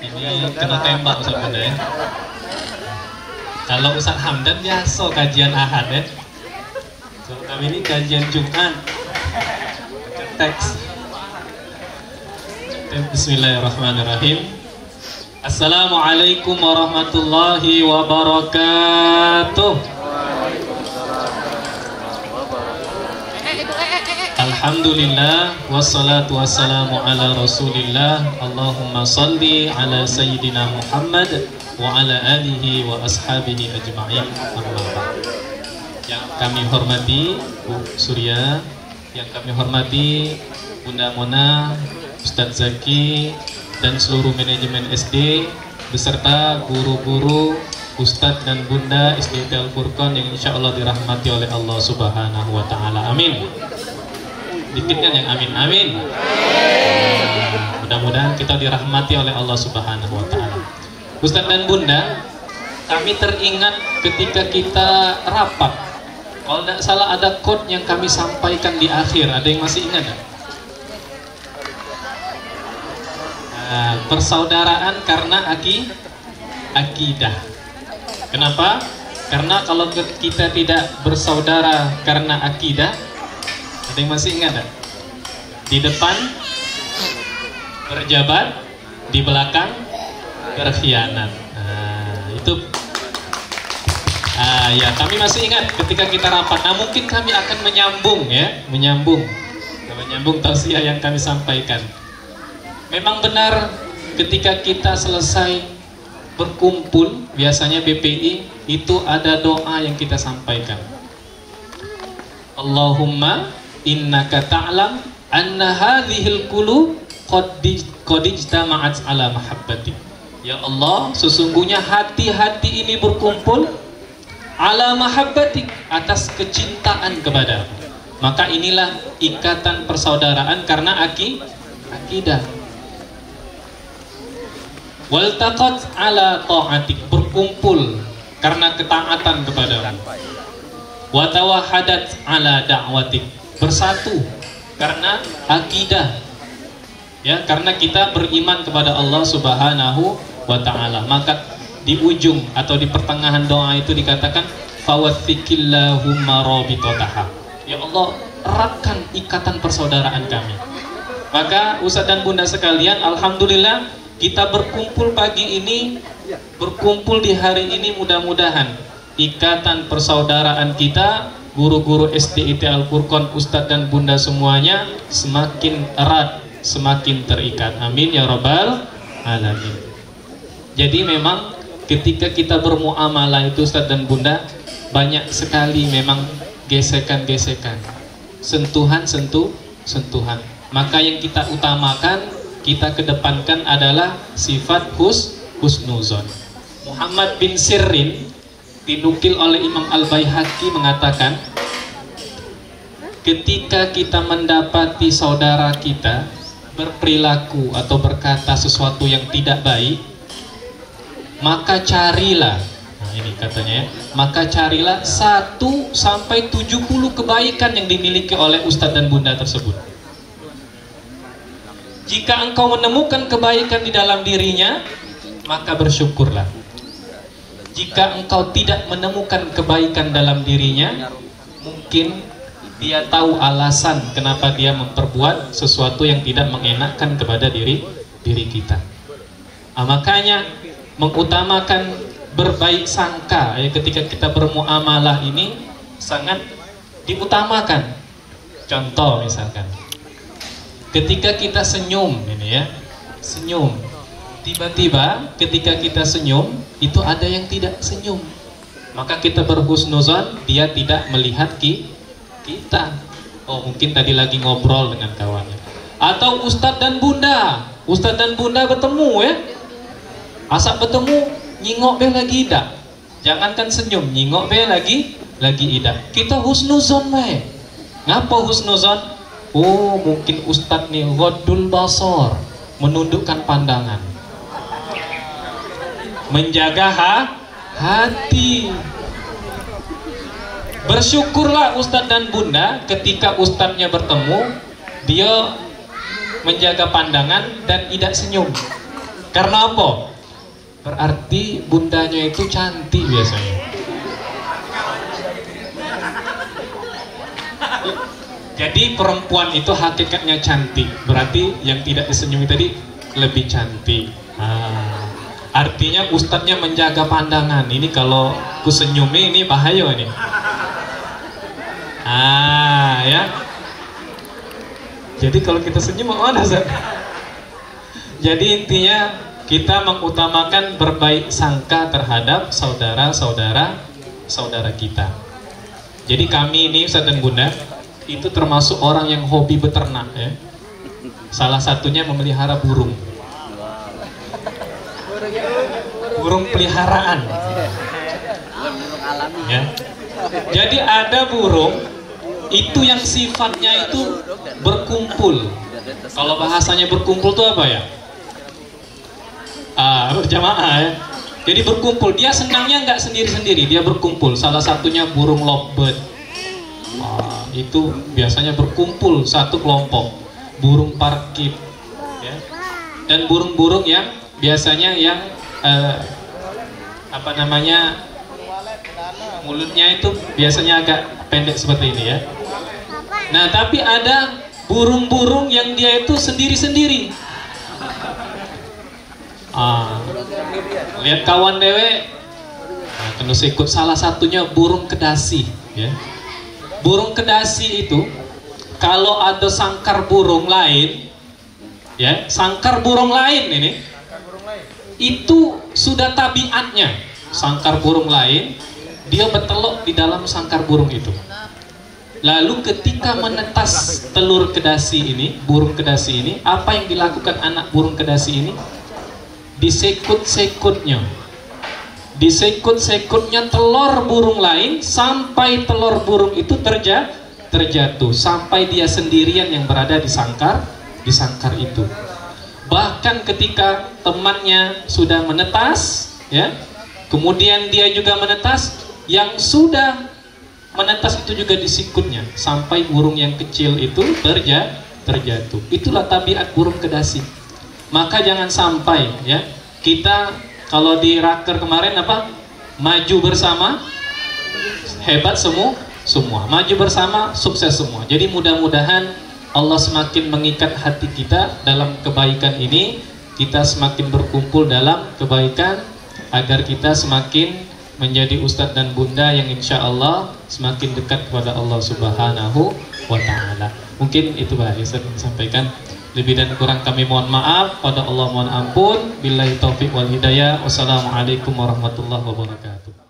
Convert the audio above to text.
Ini kena tembak Ustaz Bunda ya. Kalau Ustaz Hamdan biasa kajian Ahad ya. Kalau kami ini kajian Jumat. Teks. Bismillahirrahmanirrahim. Assalamualaikum warahmatullahi wabarakatuh. Alhamdulillah wassalatu wassalamu ala rasulillah. Allahumma salli ala sayyidina Muhammad wa ala alihi wa ashabihi ajma'in. Yang kami hormati Bu Surya, yang kami hormati Bunda Mona, Ustadz Zaki, dan seluruh manajemen SD beserta guru-guru, Ustadz dan Bunda SDIT Al-Furqan yang insya Allah dirahmati oleh Allah Subhanahu wa Ta'ala. Amin. Dikit kan yang amin, amin. Mudah-mudahan kita dirahmati oleh Allah Subhanahu wa Ta'ala. Ustadz dan Bunda, kami teringat ketika kita rapat, kalau tidak salah ada quote yang kami sampaikan di akhir. Ada yang masih ingat? Persaudaraan karena akidah. Kenapa? Karena kalau kita tidak bersaudara karena akidah, ada yang masih ingat? Di depan berjabat, di belakang berkhianat. Itu ya, kami masih ingat ketika kita rapat. Nah, mungkin kami akan menyambung tausiah yang kami sampaikan. Memang benar ketika kita selesai berkumpul, biasanya BPI itu ada doa yang kita sampaikan. Allahumma innaka ta'lam anna hadhil qulub qad ijtama'at ala mahabbati. Ya Allah, sesungguhnya hati-hati ini berkumpul ala mahabbati, atas kecintaan kepada. Maka inilah ikatan persaudaraan karena akidah. Waltaqat ala ta'atik, berkumpul karena ketaatan kepada. Wa tawahadat ala da'watik, bersatu karena akidah. Ya, karena kita beriman kepada Allah Subhanahu wa Ta'ala. Maka di ujung atau di pertengahan doa itu dikatakan fawathiqillahumma rabitataha. Ya Allah, eratkan ikatan persaudaraan kami. Maka Ustadz dan Bunda sekalian, alhamdulillah kita berkumpul pagi ini, berkumpul di hari ini, mudah-mudahan ikatan persaudaraan kita, guru-guru SDIT Al-Furqan, Ustadz dan Bunda semuanya semakin erat, semakin terikat. Amin ya rabbal alamin. Jadi memang ketika kita bermuamalah itu Ustadz dan Bunda, banyak sekali memang gesekan-gesekan, sentuhan. Maka yang kita utamakan, kita kedepankan adalah sifat husnuzon. Muhammad bin Sirin dinukil oleh Imam Al-Baihaqi mengatakan, ketika kita mendapati saudara kita berperilaku atau berkata sesuatu yang tidak baik, maka carilah, nah ini katanya, maka carilah 1 sampai 70 kebaikan yang dimiliki oleh Ustadz dan Bunda tersebut. Jika engkau menemukan kebaikan di dalam dirinya, maka bersyukurlah. Jika engkau tidak menemukan kebaikan dalam dirinya, mungkin dia tahu alasan kenapa dia memperbuat sesuatu yang tidak mengenakkan kepada diri kita. Makanya mengutamakan berbaik sangka ya, ketika kita bermuamalah ini sangat diutamakan. Contoh misalkan, ketika kita senyum ini ya, senyum, tiba-tiba ketika kita senyum itu ada yang tidak senyum, maka kita berhusnuzon, dia tidak melihat kita. Oh, mungkin tadi lagi ngobrol dengan kawannya. Atau Ustadz dan Bunda bertemu ya, asal bertemu nyingok be lagi idak, jangankan senyum, nyingok be lagi idak. Kita husnuzon we. Ngapa husnuzon? Oh, mungkin Ustadz nih ghaddul basar, menundukkan pandangan, menjaga hati. Bersyukurlah Ustadz dan Bunda ketika Ustadznya bertemu, dia menjaga pandangan dan tidak senyum. Karena apa? Berarti bundanya itu cantik biasanya. Jadi perempuan itu hakikatnya cantik. Berarti yang tidak disenyumi tadi lebih cantik. Artinya ustadznya menjaga pandangan. Ini kalau ku senyumi ini bahaya ini. Ya. Jadi kalau kita senyum mana Ustaz? Jadi intinya kita mengutamakan berbaik sangka terhadap saudara kita. Jadi kami ini Ustaz dan Bunda itu termasuk orang yang hobi beternak ya. Salah satunya memelihara burung. Burung peliharaan. Ya. Jadi ada burung itu yang sifatnya itu berkumpul. Kalau bahasanya berkumpul itu apa ya? Berjamaah ya. Jadi berkumpul, dia senangnya nggak sendiri-sendiri, dia berkumpul. Salah satunya burung lovebird. Itu biasanya berkumpul satu kelompok. Burung parkit, ya. Dan burung-burung yang biasanya yang mulutnya itu biasanya agak pendek seperti ini ya. Nah, tapi ada burung-burung yang dia itu sendiri-sendiri. Lihat kawan dewe, kena ikut. Salah satunya burung kedasi ya. Burung kedasi itu kalau ada sangkar burung lain ya, sangkar burung lain ini itu sudah tabiatnya. Sangkar burung lain dia bertelur di dalam sangkar burung itu. Lalu ketika menetas telur kedasi ini, burung kedasi ini, apa yang dilakukan anak burung kedasi ini? Disekut-sekutnya telur burung lain sampai telur burung itu terjatuh sampai dia sendirian yang berada di sangkar itu. Bahkan ketika temannya sudah menetas ya, kemudian dia juga menetas, yang sudah menetas itu juga disikutnya sampai burung yang kecil itu terjatuh. Itulah tabiat burung kedasi. Maka jangan sampai ya, kita kalau di raker kemarin apa? Maju bersama hebat semua. Maju bersama sukses semua. Jadi mudah-mudahan Allah semakin mengikat hati kita dalam kebaikan ini, kita semakin berkumpul dalam kebaikan agar kita semakin menjadi ustadz dan bunda yang insya Allah semakin dekat kepada Allah Subhanahu wa Ta'ala. Mungkin itu Pak Ustadz sampaikan. Lebih dan kurang kami mohon maaf, pada Allah mohon ampun. Billahi taufiq wal hidayah. Wassalamualaikum warahmatullahi wabarakatuh.